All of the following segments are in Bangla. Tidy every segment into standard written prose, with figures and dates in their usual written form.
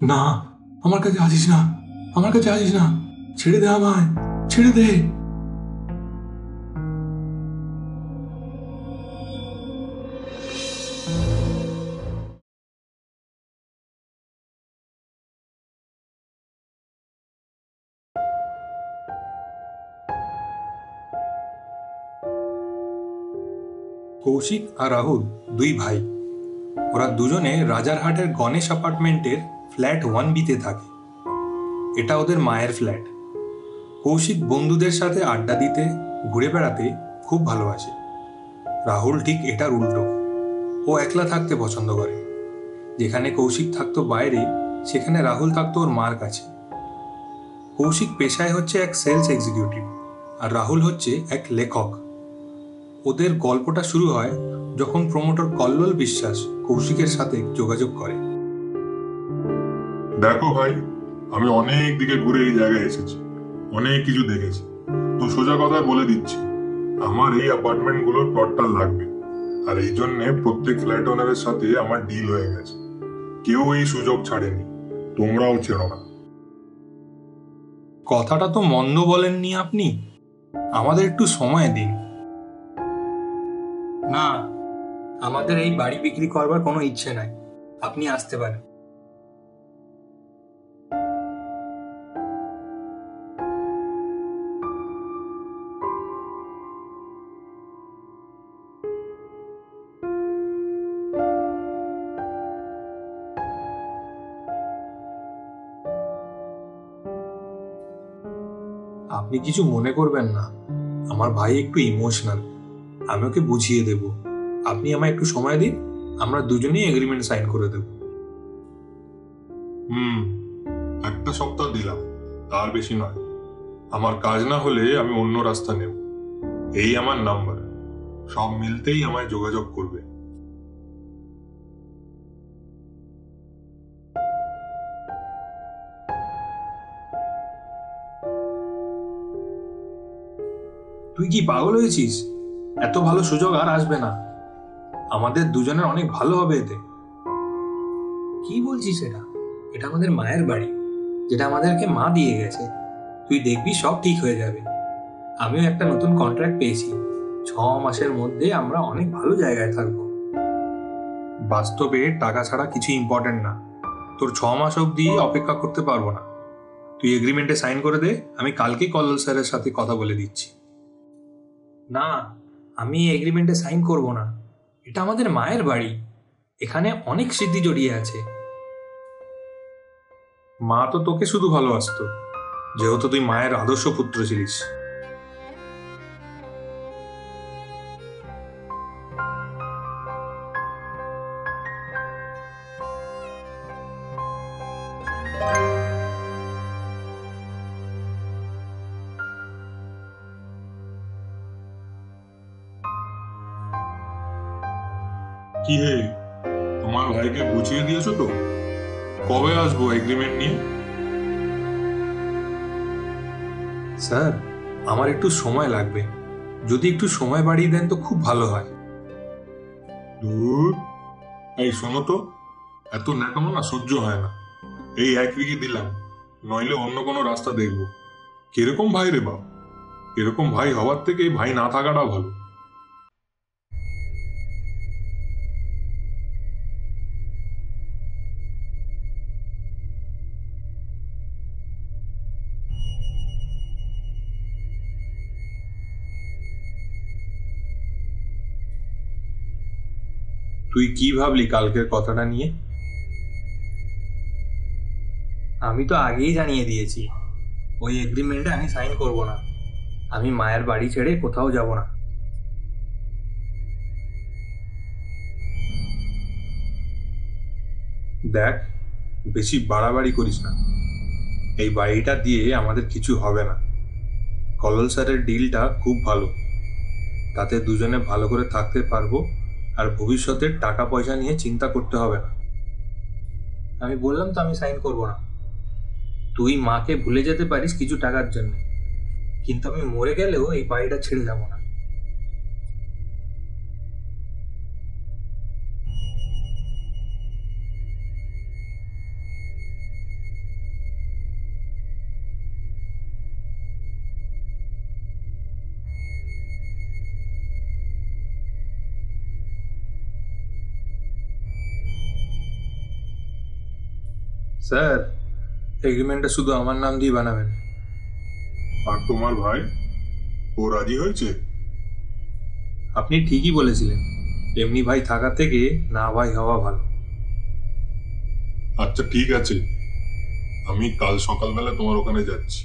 না, আমার কাছে আসিস না, আমার কাছে আসিস না, ছেড়ে দে আমায়, ছেড়ে দে। কৌশিক আর রাহুল দুই ভাই। ওরা দুজনে রাজারহাটের গণেশ অ্যাপার্টমেন্টের ফ্ল্যাট 1B-তে থাকে। এটা ওদের মায়ের ফ্ল্যাট। কৌশিক বন্ধুদের সাথে আড্ডা দিতে, ঘুরে বেড়াতে খুব ভালোবাসে। রাহুল ঠিক এটার উল্টো। ও একলা থাকতে পছন্দ করে। যেখানে কৌশিক থাকতো বাইরে, সেখানে রাহুল থাকতো ওর মার কাছে। কৌশিক পেশায় হচ্ছে এক সেলস এক্সিকিউটিভ, আর রাহুল হচ্ছে এক লেখক। ওদের গল্পটা শুরু হয় যখন প্রমোটর কল্লোল বিশ্বাস কৌশিকের সাথে যোগাযোগ করে। দেখো ভাই, আমি অনেক দিকে ঘুরে এই জায়গায় এসেছি, অনেক কিছু দেখেছি। তো সোজা কথা বলে দিচ্ছি, আমার এই অ্যাপার্টমেন্ট গুলোর প্লটটা লাগবে। আর এই জন্য প্রত্যেক ফ্ল্যাট ওনারের সাথে আমার ডিল হয়ে গেছে। কেউ এই সুযোগ ছাড়েনি, তোমরাও ছেড়ো না। কথাটা তো মন্দ বলেননি আপনি, আমাদের একটু সময় দিন। না, আমাদের এই বাড়ি বিক্রি করবার কোনো ইচ্ছে নাই, আপনি আসতে পারেন। আপনি কিছু মনে করবেন না, আমার ভাই একটু ইমোশনাল, আমি ওকে বুঝিয়ে দেব। আপনি আমায় একটু সময় দিন, আমরা দুজনেই এগ্রিমেন্ট সাইন করে দেব। হুম, একটা সপ্তাহ দিলাম, তার বেশি নয়। আমার কাজ না হলে আমি অন্য রাস্তা নেব। এই আমার নাম্বার, সব মিলতেই আমায় যোগাযোগ করবে। তুই কি পাগল হয়েছিস? এত ভালো সুযোগ আর আসবে না। আমাদের দুজনের অনেক ভালো হবে এতে। কি বলছিস এটা? এটা আমাদের মায়ের বাড়ি, যেটা আমাদেরকে মা দিয়ে গেছে। তুই দেখবি সব ঠিক হয়ে যাবে। আমিও একটা নতুন কন্ট্রাক্ট পেয়েছি, 6 মাসের মধ্যে আমরা অনেক ভালো জায়গায় থাকবো। বাস্তবে টাকা ছাড়া কিছু ইম্পর্টেন্ট না। তোর 6 মাস অবধি অপেক্ষা করতে পারবো না। তুই এগ্রিমেন্টে সাইন করে দে, আমি কালকেই কল্লোল স্যারের সাথে কথা বলে দিচ্ছি। না, আমি এগ্রিমেন্টে সাইন করব না। এটা আমাদের মায়ের বাড়ি, এখানে অনেক স্মৃতি জড়িয়ে আছে। মা তো তোকে শুধু ভালোবাসতো, যেহেতু তুই মায়ের আদর্শ পুত্র ছিলিস। কি হে, তোমার ভাইকে বুঝিয়ে দিয়েছো তো? কবে আসবো এগ্রিমেন্ট নিয়ে? স্যার, আমার একটু সময় লাগবে, যদি একটু সময় বাড়িয়ে দেন তো খুব ভালো হয়। দূর, এই শোনো তো, এত ন্যাকামো না সহ্য হয় না। এই 1 উইকে দিলাম, নইলে অন্য কোনো রাস্তা দেখবো। কিরকম ভাই রে বাপ, এরকম ভাই হওয়ার থেকে ভাই না থাকাটা ভালো। তুই কি ভাবলি কালকের কথাটা নিয়ে? আমি তো আগেই জানিয়ে দিয়েছি, ওই এগ্রিমেন্টে আমি সাইন করব না। আমি মায়ের বাড়ি ছেড়ে কোথাও যাব না। দেখ, বেশি বাড়াবাড়ি করিস না। এই বাড়িটা দিয়ে আমাদের কিছু হবে না। কল্লোল স্যারের ডিলটা খুব ভালো, তাতে দুজনে ভালো করে থাকতে পারবো, আর ভবিষ্যতের টাকা পয়সা নিয়ে চিন্তা করতে হবে না। আমি বললাম তো আমি সাইন করব না। তুই মাকে ভুলে যেতে পারিস কিছু টাকার জন্য, কিন্তু আমি মরে গেলেও এই বাড়িটা ছেড়ে যাব না। স্যার, এগ্রিমেন্টটা শুধু আমার নাম দিয়ে বানাবেন। আর তোমার ভাই, ও রাজি হয়েছে? আপনি ঠিকই বলেছিলেন, এমনি ভাই থাকা থেকে না ভাই হওয়া ভালো। আচ্ছা ঠিক আছে, আমি কাল সকালবেলা তোমার ওখানে যাচ্ছি।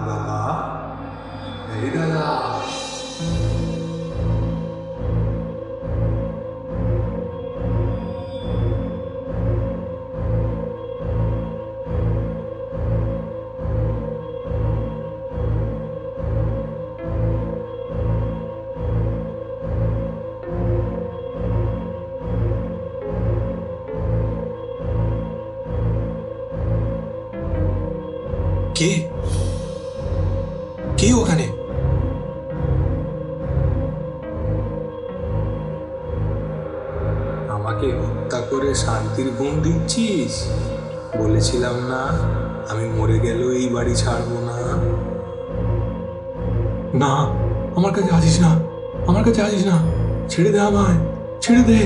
দাদা, এই দাদা। কে কে ওখানে? আমাকে হত্যা করে শান্তির ঘুম দিচ্ছিস? বলেছিলাম না আমি মরে গেলেও এই বাড়ি ছাড়বো না। না, আমার কাছে আসিস না, আমার কাছে আসিস না, ছেড়ে দে আমায়, ছেড়ে দে।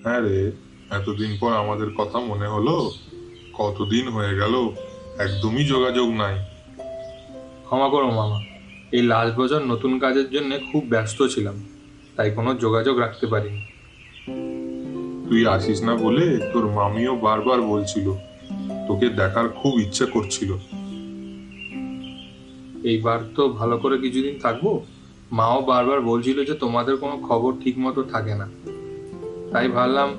হ্যাঁ রে, এতদিন পর আমাদের কথা মনে হলো। কতদিন হয়ে গেল, একদমই যোগাযোগ নাই। ক্ষমা করো মামা, এই লাস্ট বছর নতুন কাজের জন্য খুব ব্যস্ত ছিলাম, তাই কোনো যোগাযোগ রাখতে পারিনি। তুই আসিস না বলে তোর মামিও বারবার বলছিল, তোকে দেখার খুব ইচ্ছে করছিল। এইবার তো ভালো করে কিছুদিন থাকবো। মাও বারবার বলছিল যে তোমাদের কোনো খবর ঠিক মতো থাকে না, তাই ভাবলাম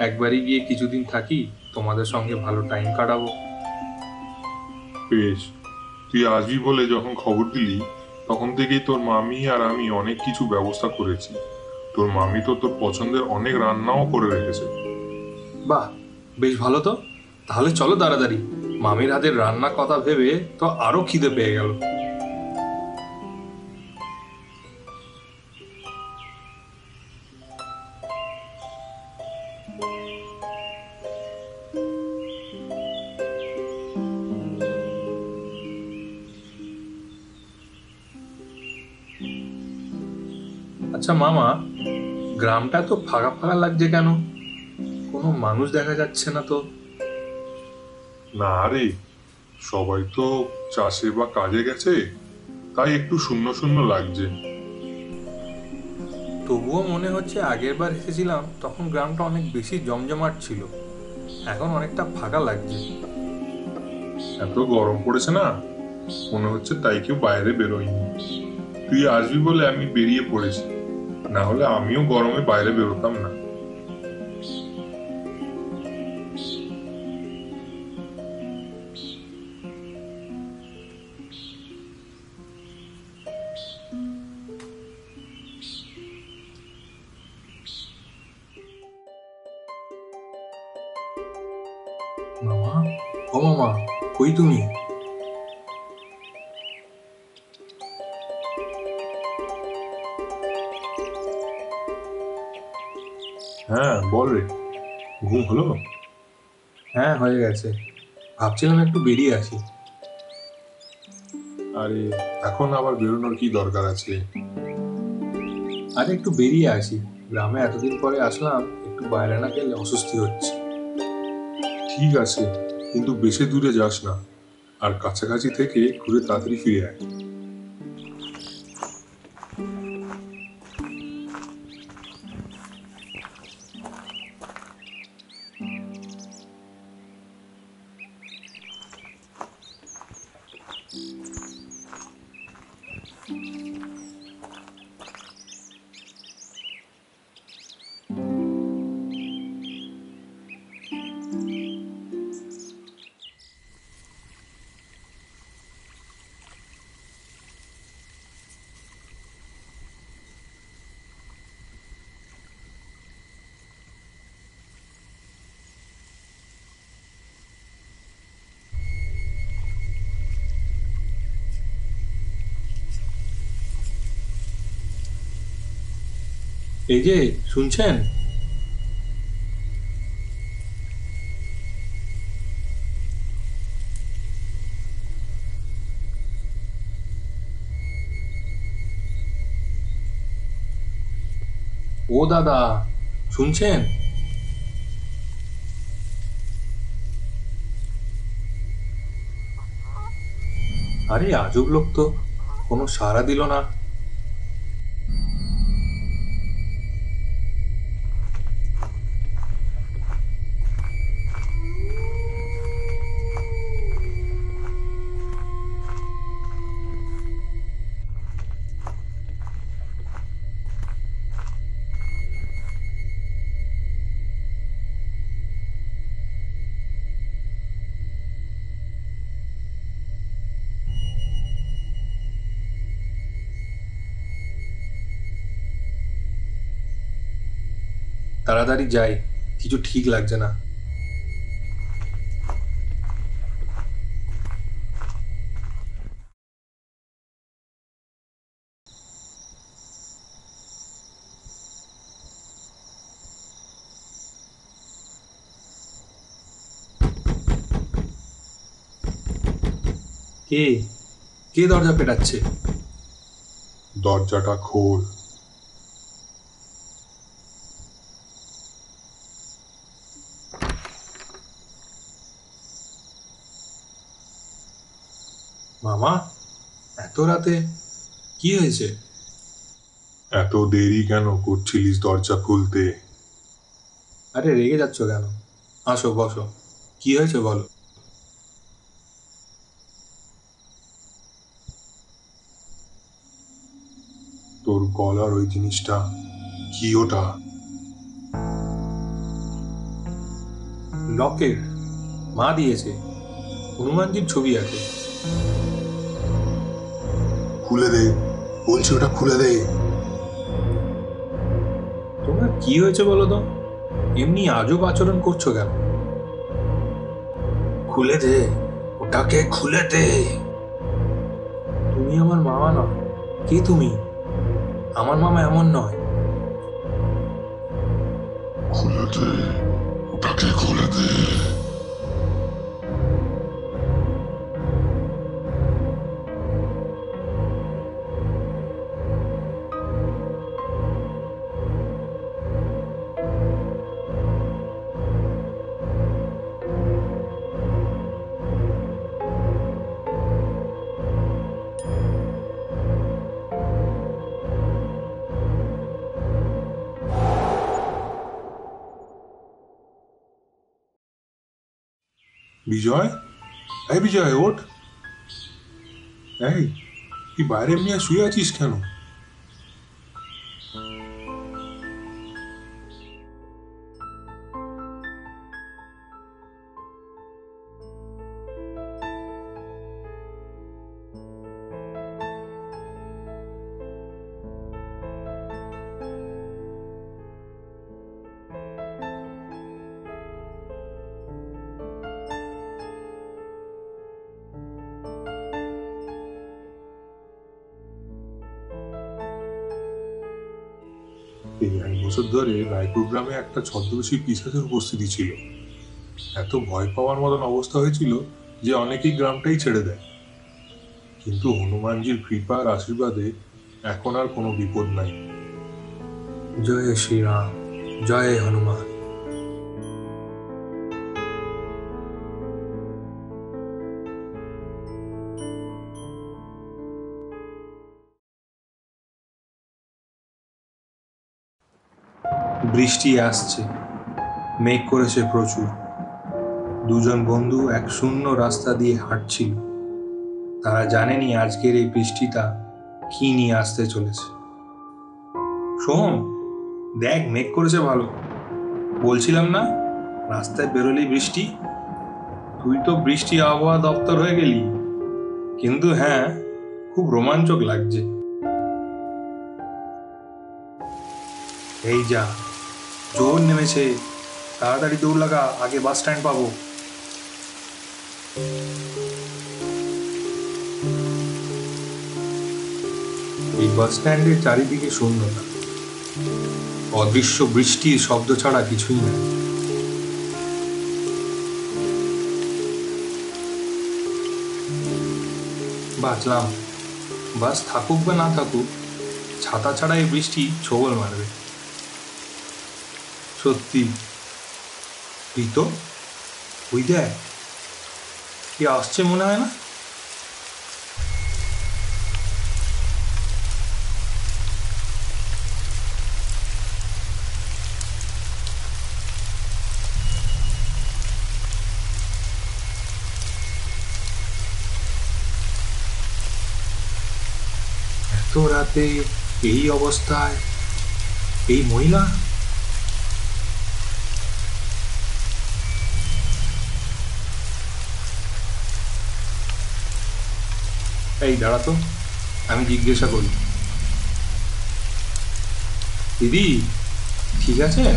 একবারই গিয়ে কিছুদিন থাকি, তোমাদের সঙ্গে ভালো টাইম কাটাবো। বেশ, তুই আসবি বলে যখন খবর দিলি, তখন থেকেই তোর মামি আর আমি অনেক কিছু ব্যবস্থা করেছি। তোর মামি তো তোর পছন্দের অনেক রান্নাও করে রেখেছে। বাহ, বেশ ভালো তো। তাহলে চলো তাড়াতাড়ি, মামির হাতের রান্না কথা ভেবে তো আরো খিদে পেয়ে গেল। আচ্ছা মামা, গ্রামটা তো ফাঁকা ফাঁকা লাগছে কেন? কোনো মানুষ দেখা যাচ্ছে না তো। না রে, সবাই তো চাষে বা কাজে গেছে, তাই একটু শূন্য শূন্য লাগছে। তবুও মনে হচ্ছে আগের বার এসেছিলাম তখন গ্রামটা অনেক বেশি জমজমাট ছিল, এখন অনেকটা ফাঁকা লাগছে। এত গরম পড়েছে না, মনে হচ্ছে তাই কেউ বাইরে বেরোয়নি। তুই আসবি বলে আমি বেরিয়ে পড়েছি, না হলে আমিও গরমে বাইরে বেরোতাম না। মামা, ও মামা, কই তুমি? হ্যাঁ বল রে, ঘুম হলো? হ্যাঁ, হয়ে গেছে, ভাবছিলাম একটু বেরিয়ে আসি। আরে, এখন আবার বেরোনোর কি দরকার আছে? আরে একটু বেরিয়ে আসি, গ্রামে এতদিন পরে আসলাম, একটু বাইরে না গেলে অস্বস্তি হচ্ছে। ঠিক আছে, কিন্তু বেশি দূরে যাস না, আর কাছাকাছি থেকে ঘুরে তাড়াতাড়ি ফিরে আয়। এই যে, শুনছেন? ও দাদা, শুনছেন? আরে আজব লোক তো, কোনো সাড়া দিল না। তাড়াতাড়ি যাই, কিছু ঠিক লাগছে না। কে কে দরজা পেটাচ্ছে? দরজাটা খোল। মামা, এত রাতে কি হয়েছে? এত দেরি কেন করছিলিস দরজা খুলতে? আরে রেগে যাচ্ছ কেন? আসো বসো, কি হয়েছে বলো। তোর গলার ওই জিনিসটা কি ওটা? লকেট, মা দিয়েছে, হনুমানজির ছবি আছে। খুলে দে বলছি, ওটা খুলে দে। তোমার কি হয়েছে বলো তো? এমনি আজব আচরণ করছো কেন? খুলে দে, ওটাকে খুলে দে। তুমি আমার মামা নয়। কে তুমি? আমার মামা এমন নয়। খুলে দে, ওটাকে খুলে দে। বিজয়, এই বিজয় ওঠ। এই, তুই বাইরে এমনি শুয়ে আছিস কেন? এই 1 বছর ধরে রায়পুর গ্রামে একটা ছদ্মবেশী পিশাচের উপস্থিতি ছিল। এত ভয় পাওয়ার মতন অবস্থা হয়েছিল যে অনেকেই গ্রামটাই ছেড়ে দেয়। কিন্তু হনুমানজির কৃপা আর আশীর্বাদে এখন আর কোনো বিপদ নাই। জয় শ্রীরাম, জয় হনুমান। বৃষ্টি আসছে, মেঘ করেছে প্রচুর। দুজন বন্ধু এক শূন্য রাস্তা দিয়ে হাঁটছিল। তারা জানেনি আজকের এই বৃষ্টিটা কি নিয়ে আসতে চলেছে। সোহম, দেখ মেঘ করেছে ভালো। বলছিলাম না, রাস্তায় বেরোলেই বৃষ্টি। তুই তো বৃষ্টি আবহাওয়া দপ্তর হয়ে গেলি। কিন্তু হ্যাঁ, খুব রোমাঞ্চক লাগছে। এই যা, জোর নেমেছে, তাড়াতাড়ি দৌড় লাগা, আগে বাস স্ট্যান্ড পাবো। এই বাস স্ট্যান্ডের চারিদিকে শূন্যতা। অদৃশ্য বৃষ্টির শব্দ ছাড়া কিছুই নেই। বাঁচলাম, বাস থাকুক বা না থাকুক, ছাতা ছাড়া এই বৃষ্টি ছোবল মারবে। সত্যি ঋতো, ওই দেখ কি আসছে মনে হয় না? এত রাতে এই অবস্থায় এই মহিলা? এই দাঁড়া তো, আমি জিজ্ঞাসা করি। দিদি ঠিক আছেন?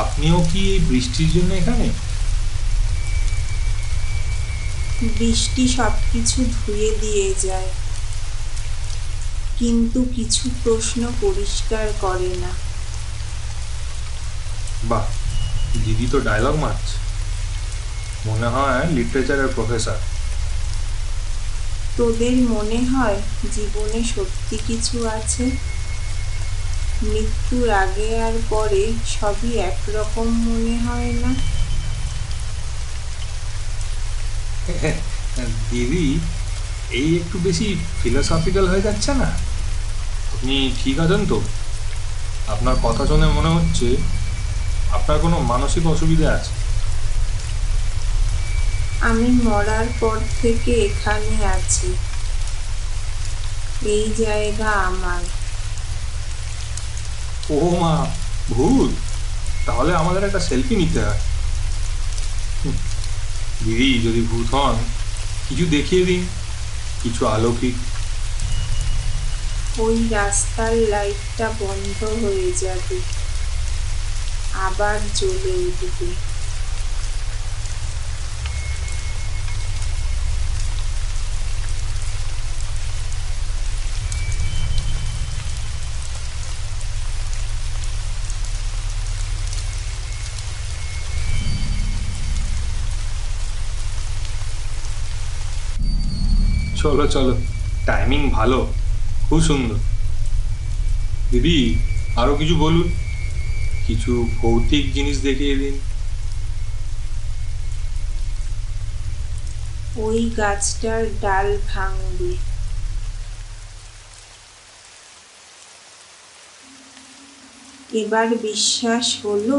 আপনিও কি এই বৃষ্টির জন্য এখানে? বৃষ্টি সবকিছু ধুয়ে দিয়ে যায়, কিন্তু কিছু প্রশ্ন পরিষ্কার করে না। বাহ, দিদি তো ডায়লগ মারছে, মনে হয় লিটারেচারের প্রফেসর। তোদের মনে হয় জীবনে সত্যি কিছু আছে? মৃত্যুর আগে আর পরে সবই একরকম মনে হয় না? দিদি এই একটু বেশি ফিলোসফিক্যাল হয়ে যাচ্ছে না? আপনি ঠিক আছেন তো? আপনার কথা শুনে মনে হচ্ছে আপনার কোনো মানসিক অসুবিধা আছে। আমি মরার পর থেকে এখানে আছি, এই জায়গা আমার। ও মা, ভূত? তাহলে আমাদের একটা সেলফি নিতে হয়। দিদি যদি ভূত হন কিছু দেখিয়ে দিন, কিছু অলৌকিক। ওই রাস্তার লাইটটা বন্ধ হয়ে যাবে, আবার জ্বলে উঠবে। চলো চলো, টাইমিং ভালো, খুব সুন্দর। দিদি আরো কিছু বলুন, কিছু ভৌতিক জিনিস দেখিয়ে দিন। ওই গাছটার ডাল ভাঙবে। এবার বিশ্বাস হলো?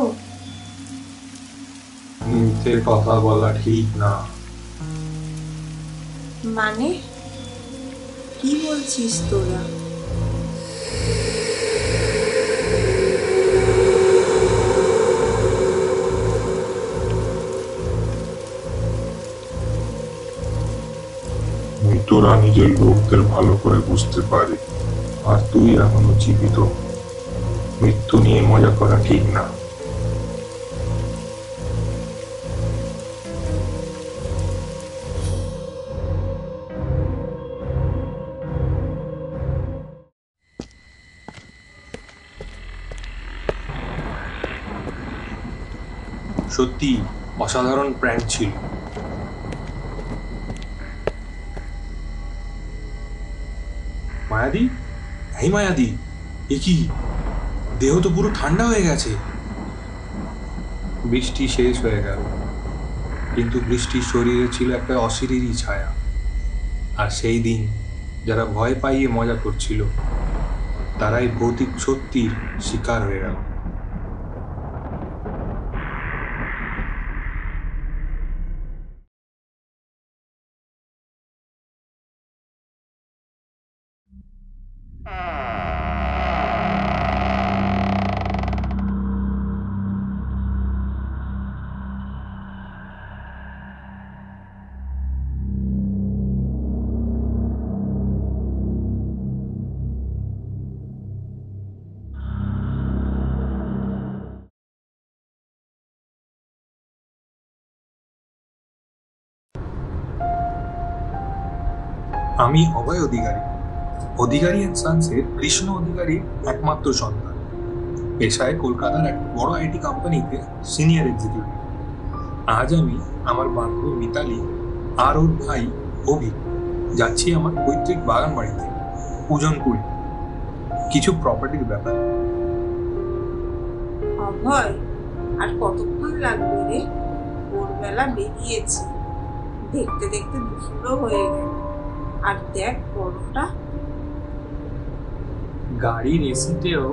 মিথ্যে কথা বলা ঠিক না। মানে কি বলছিস তোরা? মৃতরা নিজের লোকদের ভালো করে বুঝতে পারে, আর তুই এখনো জীবিত। মৃত্যু নিয়ে মজা করা ঠিক না। সত্যি অসাধারণ প্র্যাঙ্ক ছিল। মায়াদি, এই মায়াদি, এ কি, দেহ তো পুরো ঠান্ডা হয়ে গেছে। বৃষ্টি শেষ হয়ে গেল, কিন্তু বৃষ্টির শরীরে ছিল একটা অশরীরী ছায়া। আর সেই দিন যারা ভয় পাইয়ে মজা করছিল তারাই ভৌতিক সত্যির শিকার হয়ে গেল। আমি অভয় অধিকারী, অধিকারী অ্যান্ড সান্সের কৃষ্ণ অধিকারীর একমাত্র সন্তান। পেশায় কলকাতার এক বড় আইটি কোম্পানিতে সিনিয়র এক্সিকিউটিভ। আজ আমি আমার বান্ধবী মিতালি আর ওর ভাই অভিক যাচ্ছি আমার পৈতৃক বাগান বাড়িতে উজনপুরে কিছু প্রপার্টির ব্যাপারে। অভয়, আর কতক্ষণ লাগবে রে? ভোরবেলা বেরিয়েছি, দেখতে দেখতে দুপুরও হয়ে গেল। আর দেখ বড়টা। গাড়ির এসিতেও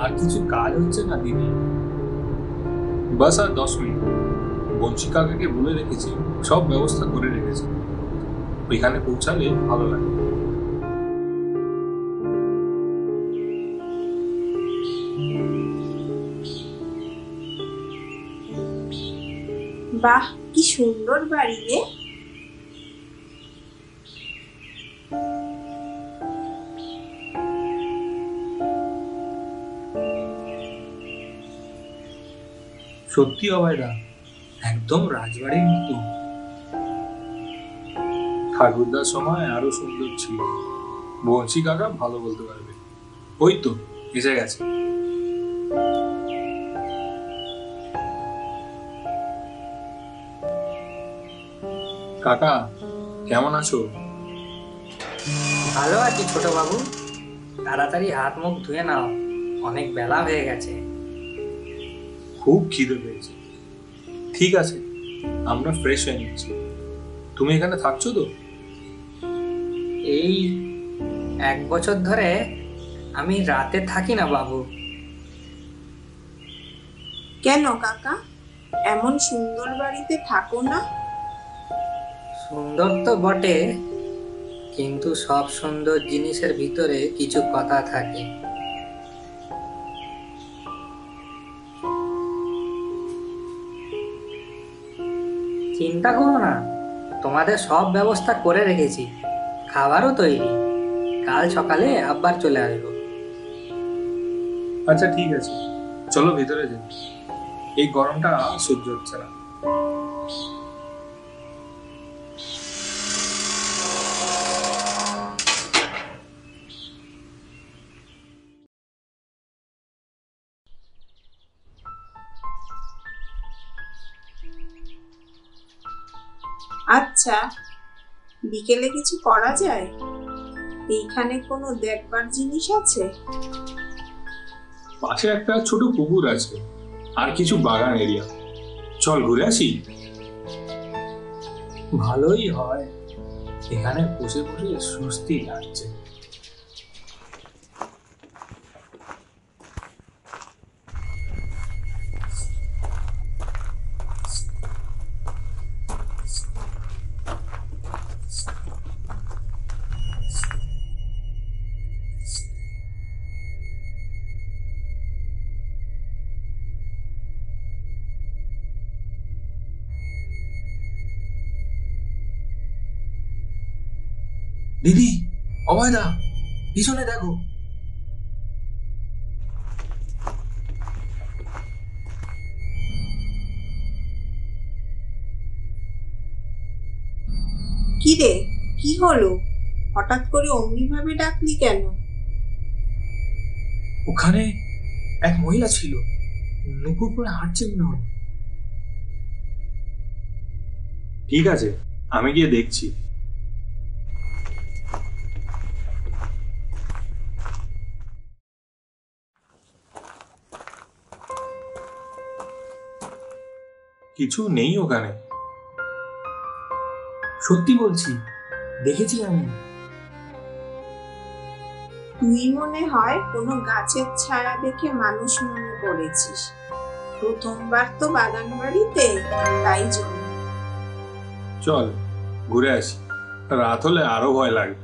আর কিছু কাজ হচ্ছে না দিদি। বাস আর 10 মিনিট। বংশী কাকাকে বলে রেখেছি, সব ব্যবস্থা করে রেখেছি। ওইখানে পৌঁছালে ভালো লাগে। বাহ, কি সুন্দর বাড়ি রে। সত্যি অভয়দা, একদম রাজবাড়ির মতো। ঠাকুরদার সময় আরো সুন্দর ছিল। বংশী কাকা ভালো বলতে পারবে। ওই তো এসে গেছে। কাকা, কেমন আছো? ভালো আছি ছোট বাবু। তাড়াতাড়ি হাত মুখ ধুয়ে নাও, অনেক বেলা হয়ে গেছে। খুব খিদে পেয়েছে। ঠিক আছে, আমরা ফ্রেশ হয়ে নিচ্ছি। তুমি এখানে থাকছো তো? এই 1 বছর ধরে আমি রাতে থাকি না বাবু। কেন কাকা, এমন সুন্দর বাড়িতে থাকো না? সুন্দর তো বটে, কিন্তু সব সুন্দর জিনিসের ভিতরে কিছু কথা থাকে। চিন্তা করো না, তোমাদের সব ব্যবস্থা করে রেখেছি। খাবারও তৈরি। কাল সকালে আবার চলে আসবো। আচ্ছা ঠিক আছে, চলো ভিতরে যাই। এই গরমটা আর সহ্য হচ্ছে না। আচ্ছা, বিকেলে কিছু করা যায়? এইখানে কোনো দেখবার জিনিস আছে? পাশে একটা ছোট পুকুর আছে আর কিছু বাগান এরিয়া। চল ঘুরে আসি। ভালোই হয়, এখানে বসে বসে স্বস্তি লাগছে। দিদি, অভয়দা, পিছনে দেখো। কি রে, কি হলো? হঠাৎ করে অমনি ভাবে ডাকলি কেন? ওখানে এক মহিলা ছিল, নুপুর পরে হাঁটছে মনে হলো। ঠিক আছে, আমি গিয়ে দেখছি। কিছু নেই ওখানে। সত্যি বলছি, দেখেছি আমি। তুই মনে হয় কোনো গাছের ছায়া দেখে মানুষ মনে করেছিস। প্রথমবার তো বাগান বাড়িতে, তাই জন্য। চল ঘুরে আসি, রাত হলে আরো ভয় লাগে।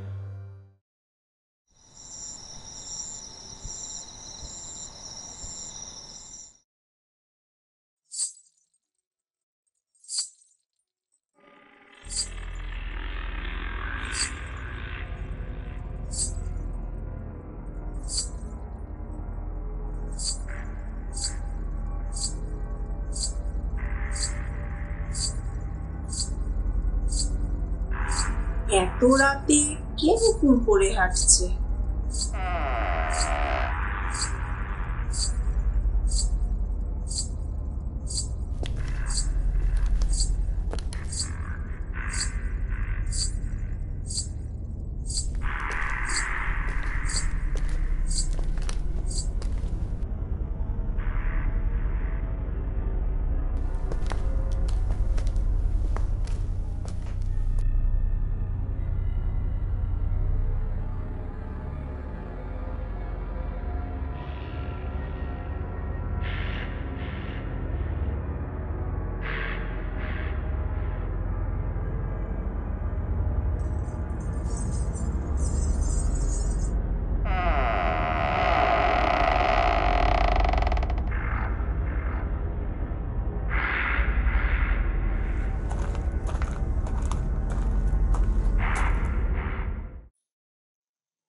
এত রাতে কে নুপুর পরে হাঁটছে?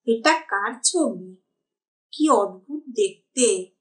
এটা কার ছবি? কি অদ্ভুত দেখতে!